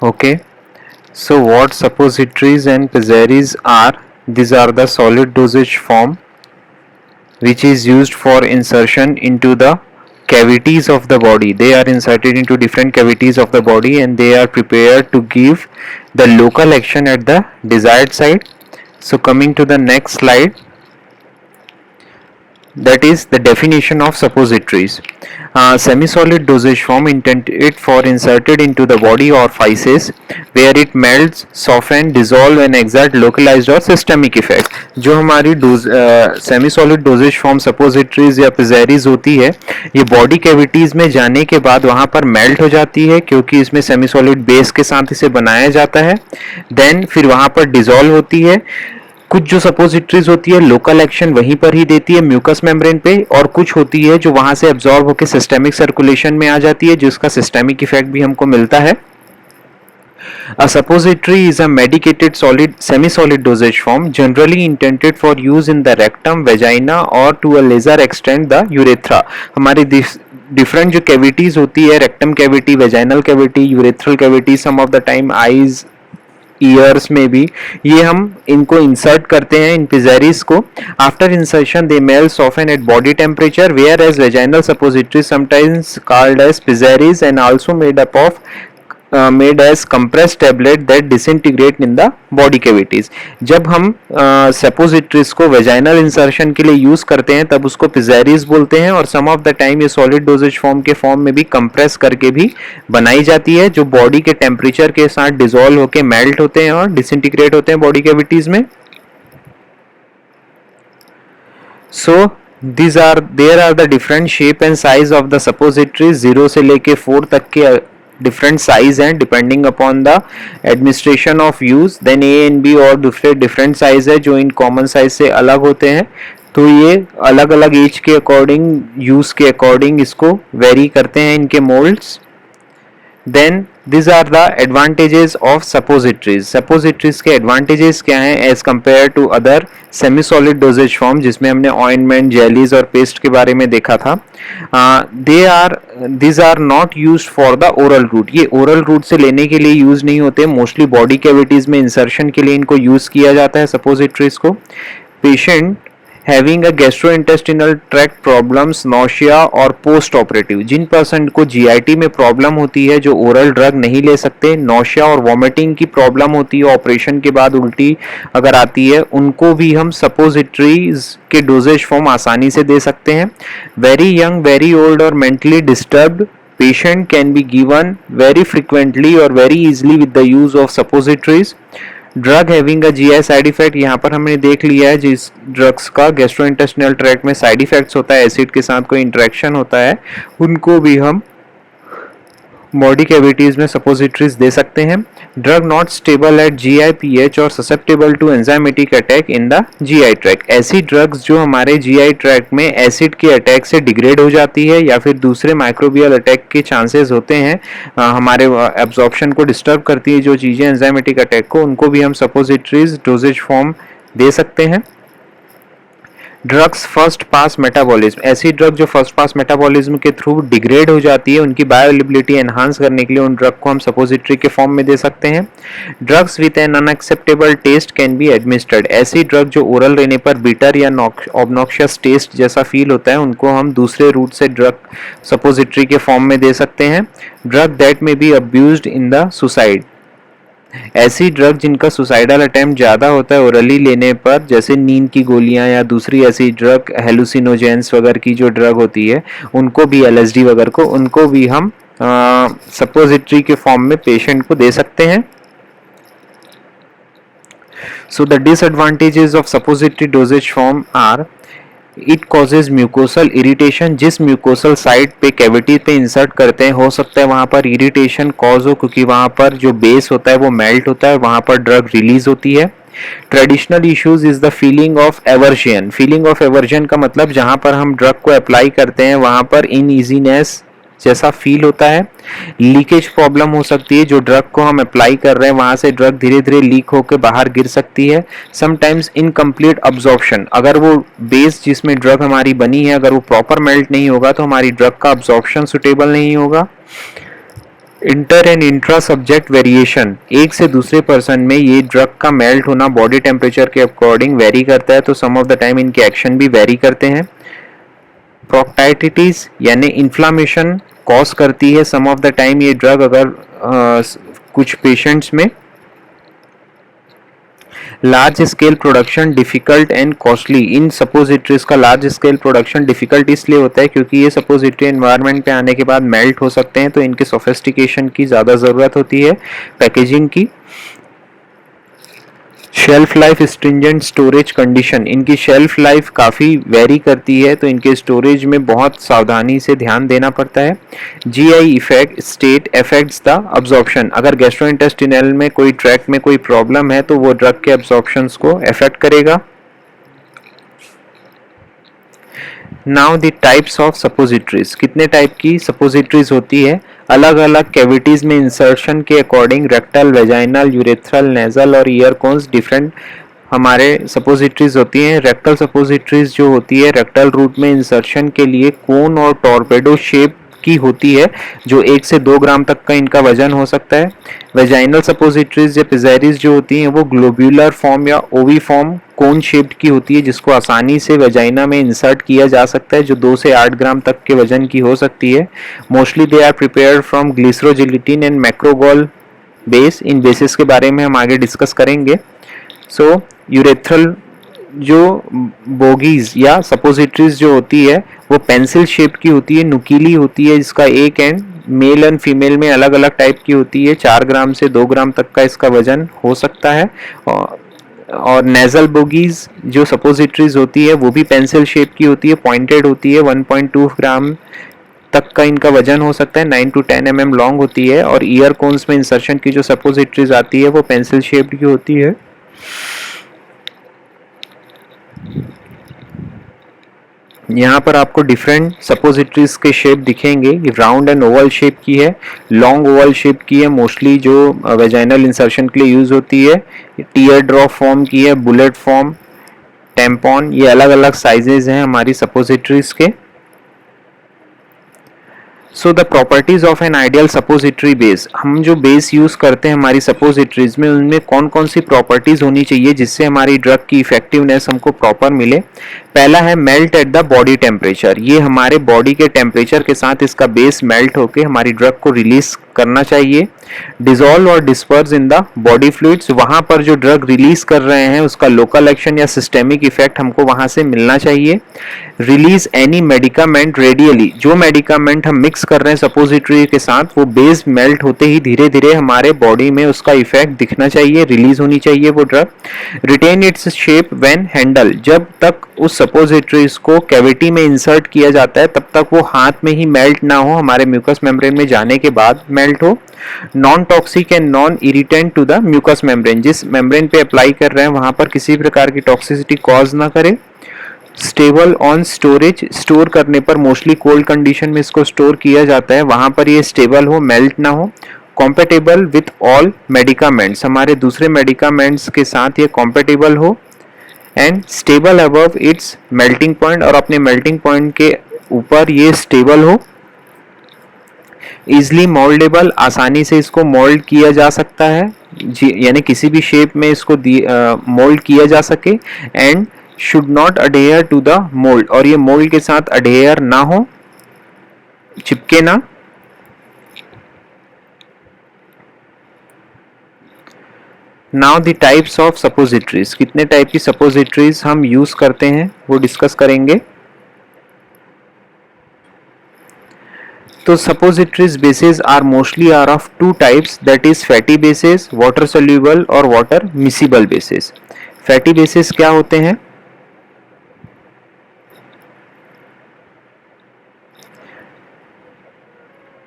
Okay, so what suppositories and pizarries are? These are the solid dosage form which is used for insertion into the cavities of the body. They are inserted into different cavities of the body and they are prepared to give the local action at the desired site. So coming to the next slide, that is the definition of suppositories. Semi-solid dosage form intended for inserted into the body or feces where it melts, soften, dissolve and exert localized or systemic effect. जो हमारी semi solid dosage form suppositories या पिजेरीज होती है, ये body cavities में जाने के बाद वहां पर मेल्ट हो जाती है क्योंकि इसमें सेमी सॉलिड बेस के साथ इसे बनाया जाता है. देन फिर वहां पर डिसॉल्व होती है. कुछ जो सपोजिटरीज होती है लोकल एक्शन वहीं पर ही देती है म्यूकस मेम्ब्रेन पे, और कुछ होती है जो वहां से एब्जॉर्ब होकर सिस्टेमिक सर्कुलेशन में आ जाती है जिसका सिस्टेमिक इफेक्ट भी हमको मिलता है. A suppository is a medicated solid semi-solid dosage form generally intended for use in the rectum, vagina or to a lesser extent the urethra. हमारी डिफरेंट जो कैविटीज होती है, rectum cavity, vaginal cavity, urethral cavity, some of the time eyes, ears में भी ये हम इनको insert करते हैं इन पिजेरीज को. After insertion they melt soften at body temperature whereas vaginal suppository sometimes called as pessaries and also made up of made as compressed tablet that disintegrate in the body cavities. जब हम suppositories को vaginal insertion के लिए use करते हैं तब उसको पिजेरीज बोलते हैं, और सम ऑफ द टाइम ये सॉलिड डोजेज फॉर्म के फॉर्म में भी कंप्रेस करके भी बनाई जाती है जो बॉडी के टेम्परेचर के साथ डिसॉल्व होकर मेल्ट होते हैं और डिसइंटीग्रेट होते हैं बॉडी कैविटीज में. सो there are the different shape and size of the suppositories. 0 से लेके 4 तक के डिफरेंट साइज हैं depending upon the administration of use. Then A and B और दूसरे डिफरेंट साइज है जो इन कॉमन साइज से अलग होते हैं. तो ये अलग अलग एज के अकॉर्डिंग, यूज के अकॉर्डिंग इसको वेरी करते हैं इनके moulds. Then these are the advantages of suppositories. Suppositories के advantages क्या हैं as compare to other semi solid dosage form जिसमें हमने ऑइंटमेंट, जेलीज और पेस्ट के बारे में देखा था. these are not used for the oral route. ये ओरल रूट से लेने के लिए यूज नहीं होते, मोस्टली बॉडी कैविटीज में इंसर्शन के लिए इनको यूज किया जाता है सपोजिटरीज को. Patient having a gastrointestinal tract problems, nausea और पोस्ट ऑपरेटिव, जिन पर्सन को जीआईटी में प्रॉब्लम होती है जो ओरल ड्रग नहीं ले सकते, नोशिया और वॉमिटिंग की प्रॉब्लम होती है, ऑपरेशन के बाद उल्टी अगर आती है, उनको भी हम सपोजिटरीज के डोजेज फॉर्म आसानी से दे सकते हैं. वेरी यंग, वेरी ओल्ड और mentally disturbed patient can be given very frequently or very easily with the use of suppositories. Drug having a GI side effect, यहाँ पर हमने देख लिया है जिस ड्रग्स का गैस्ट्रोइंटेस्टिनल ट्रैक्ट में साइड इफेक्ट्स होता है, एसिड के साथ कोई इंटरेक्शन होता है, उनको भी हम बॉडी कैविटीज में सपोजिटरीज दे सकते हैं. Drug not stable at GI pH और susceptible to enzymatic attack in the GI tract. ऐसी ड्रग्स जो हमारे जीआई ट्रैक्ट में एसिड के अटैक से डिग्रेड हो जाती है या फिर दूसरे माइक्रोबियल अटैक के चांसेस होते हैं, हमारे एब्जॉर्प्शन को डिस्टर्ब करती है जो चीज़ें एंजाइमेटिक अटैक को, उनको भी हम सपोजिटरीज डोजेज फॉर्म दे सकते हैं. ड्रग्स फर्स्ट पास मेटाबॉलिज्म, ऐसी ड्रग जो फर्स्ट पास मेटाबॉलिज्म के थ्रू डिग्रेड हो जाती है, उनकी बायोअवेलेबिलिटी एनहांस करने के लिए उन ड्रग को हम सपोजिटरी के फॉर्म में दे सकते हैं. Drugs with an unacceptable taste can be administered, ऐसी ड्रग जो ओरल रहने पर बिटर या ऑब्नॉक्शियस टेस्ट जैसा फील होता है उनको हम दूसरे रूट से ड्रग सपोजिटरी के फॉर्म में दे सकते हैं. Drug that may be abused in the suicide, ऐसी ड्रग जिनका सुसाइडल अटेम्प्ट ज़्यादा होता है ओरली लेने पर, जैसे नींद की गोलियां या दूसरी ऐसी ड्रग हेलुसिनोजेंस वगैरह की जो ड्रग होती है उनको भी, एलएसडी वगैरह को, उनको भी हम सपोजिटरी के फॉर्म में पेशेंट को दे सकते हैं. So the disadvantages of suppository dosage form are it causes mucosal irritation, जिस म्यूकोसल साइट पे कैविटी पे इंसर्ट करते हैं हो सकता है वहां पर इरिटेशन कॉज हो क्योंकि वहां पर जो बेस होता है वो मेल्ट होता है, वहां पर ड्रग रिलीज होती है. Traditional issues is the feeling of aversion. Feeling of aversion का मतलब जहां पर हम ड्रग को अप्लाई करते हैं वहां पर इन ईजीनेस जैसा फील होता है। लीकेज प्रॉब्लम हो सकती है, जो ड्रग को हम अप्लाई कर रहे हैं वहां से ड्रग धीरे धीरे लीक होकर बाहर गिर सकती है। समटाइम्स इनकम्प्लीट अब्जॉर्प्शन, अगर वो बेस जिसमें ड्रग हमारी बनी है अगर वो प्रॉपर मेल्ट नहीं होगा तो हमारी ड्रग का अब्जॉर्प्शन सुटेबल नहीं होगा। Inter and intra subject variation, एक से दूसरे पर्सन में ये ड्रग का मेल्ट होना बॉडी टेम्परेचर के अकॉर्डिंग वेरी करता है, तो सम ऑफ द टाइम इनके एक्शन भी वेरी करते हैं। प्रोक्टाइटिस यानी इन्फ्लामेशन कॉज करती है सम ऑफ द टाइम ये ड्रग, अगर कुछ पेशेंट्स में। Large scale production difficult and costly, in suppositories का लार्ज स्केल प्रोडक्शन डिफिकल्ट इसलिए होता है क्योंकि ये सपोजिटरी एनवायरनमेंट पे आने के बाद मेल्ट हो सकते हैं, तो इनके सोफिस्टिकेशन की ज़्यादा ज़रूरत होती है, पैकेजिंग की। Shelf life stringent storage condition, इनकी शेल्फ लाइफ काफ़ी वेरी करती है, तो इनके स्टोरेज में बहुत सावधानी से ध्यान देना पड़ता है। GI effect state affects the absorption, अगर गैस्ट्रोइंटेस्टिनल में कोई ट्रैक में कोई प्रॉब्लम है तो वो ड्रग के अब्जॉर्प्शंस को अफेक्ट करेगा। Now the types of suppositories, कितने टाइप की सपोजिटरीज होती है, अलग अलग कैविटीज में इंसर्शन के according rectal, vaginal, urethral, nasal और ईयर कोन्स डिफरेंट हमारे सपोजिटरीज होती हैं। रेक्टल सपोजिटरीज जो होती है रेक्टल रूट में इंसर्शन के लिए कोन और टॉर्पेडो शेप की होती है, जो 1 से 2 ग्राम तक का इनका वजन हो सकता है। वेजाइनल सपोजिटरीज या पिजेरीज जो होती हैं वो ग्लोब्यूलर फॉर्म या ओवी फॉर्म कोन शेप्ड की होती है, जिसको आसानी से वेजाइना में इंसर्ट किया जा सकता है, जो 2 से 8 ग्राम तक के वजन की हो सकती है। Mostly they are prepared from glycerogelatin and macrogol base, इन बेसिस के बारे में हम आगे डिस्कस करेंगे। सो यूरेथ्रल जो बोगीज या सपोजिटरीज जो होती है वो पेंसिल शेप की होती है, नुकीली होती है, जिसका एक एंड मेल एंड फीमेल में अलग अलग टाइप की होती है, 4 ग्राम से 2 ग्राम तक का इसका वजन हो सकता है। और नेजल बोगीज जो सपोजिटरीज होती है वो भी पेंसिल शेप की होती है, पॉइंटेड होती है, 1.2 ग्राम तक का इनका वजन हो सकता है, 9 to 10 mm लॉन्ग होती है। और ईयर कोन्स में इंसर्शन की जो सपोजिटरीज आती है वो पेंसिल शेप्ड की होती है। यहाँ पर आपको डिफरेंट सपोजिटरीज के शेप दिखेंगे, राउंड एंड ओवल शेप की है, लॉन्ग ओवल शेप की है, मोस्टली जो वेजाइनल इंसर्शन के लिए यूज होती है, टीयर ड्रॉप फॉर्म की है, बुलेट फॉर्म, टेम्पॉन, ये अलग अलग साइजेस हैं हमारी सपोजिटरीज के। So the properties of an ideal suppository base, हम जो बेस यूज करते हैं हमारी सपोजिटरीज में उनमें कौन कौन सी प्रॉपर्टीज होनी चाहिए जिससे हमारी ड्रग की इफेक्टिवनेस हमको प्रॉपर मिले। पहला है melt at the body temperature, ये हमारे बॉडी के टेम्परेचर के साथ इसका बेस मेल्ट होकर हमारी ड्रग को रिलीज करना चाहिए। डिसॉल्व और disperse in the body fluids, वहां पर जो ड्रग रिलीज कर रहे हैं उसका लोकल एक्शन या सिस्टेमिक इफेक्ट हमको वहां से मिलना चाहिए। रिलीज एनी मेडिकामेंट रेडियली, जो मेडिकामेंट हम मिक्स कर रहे हैं सपोजिटरी के साथ वो बेस मेल्ट होते ही धीरे धीरे हमारे बॉडी में उसका इफेक्ट दिखना चाहिए, रिलीज होनी चाहिए वो drug. Retain its shape when handle, जब तक उस सपोजिटरीज को कैविटी में इंसर्ट किया जाता है तब तक वो हाथ में ही मेल्ट ना हो, हमारे म्यूकस मेम्ब्रेन में जाने के बाद मेल्ट हो। Non toxic and non irritant to the mucous membrane, जिस मेम्ब्रेन पे अप्लाई कर रहे हैं वहां पर किसी प्रकार की टॉक्सिसिटी कॉज ना करे। स्टेबल ऑन स्टोरेज, स्टोर करने पर मोस्टली कोल्ड कंडीशन में इसको स्टोर किया जाता है, वहां पर ये स्टेबल हो, मेल्ट ना हो। कॉम्पेटेबल विथ ऑल मेडिकामेंट्स, हमारे दूसरे मेडिकामेंट्स के साथ ये कॉम्पेटेबल हो। And stable above it's melting point, और अपने मेल्टिंग पॉइंट के ऊपर ये स्टेबल हो। इजली मोल्डेबल, आसानी से इसको मोल्ड किया जा सकता है, यानी किसी भी शेप में इसको मोल्ड किया जा सके। And should not adhere to the mould, और ये मोल्ड के साथ अडेयर ना हो, चिपके ना। Now the types of suppositories, कितने टाइप की सपोजिटरीज हम यूज करते हैं वो डिस्कस करेंगे। तो suppositories bases are mostly are of 2 types, that is fatty bases, water soluble और water miscible bases. Fatty bases क्या होते हैं,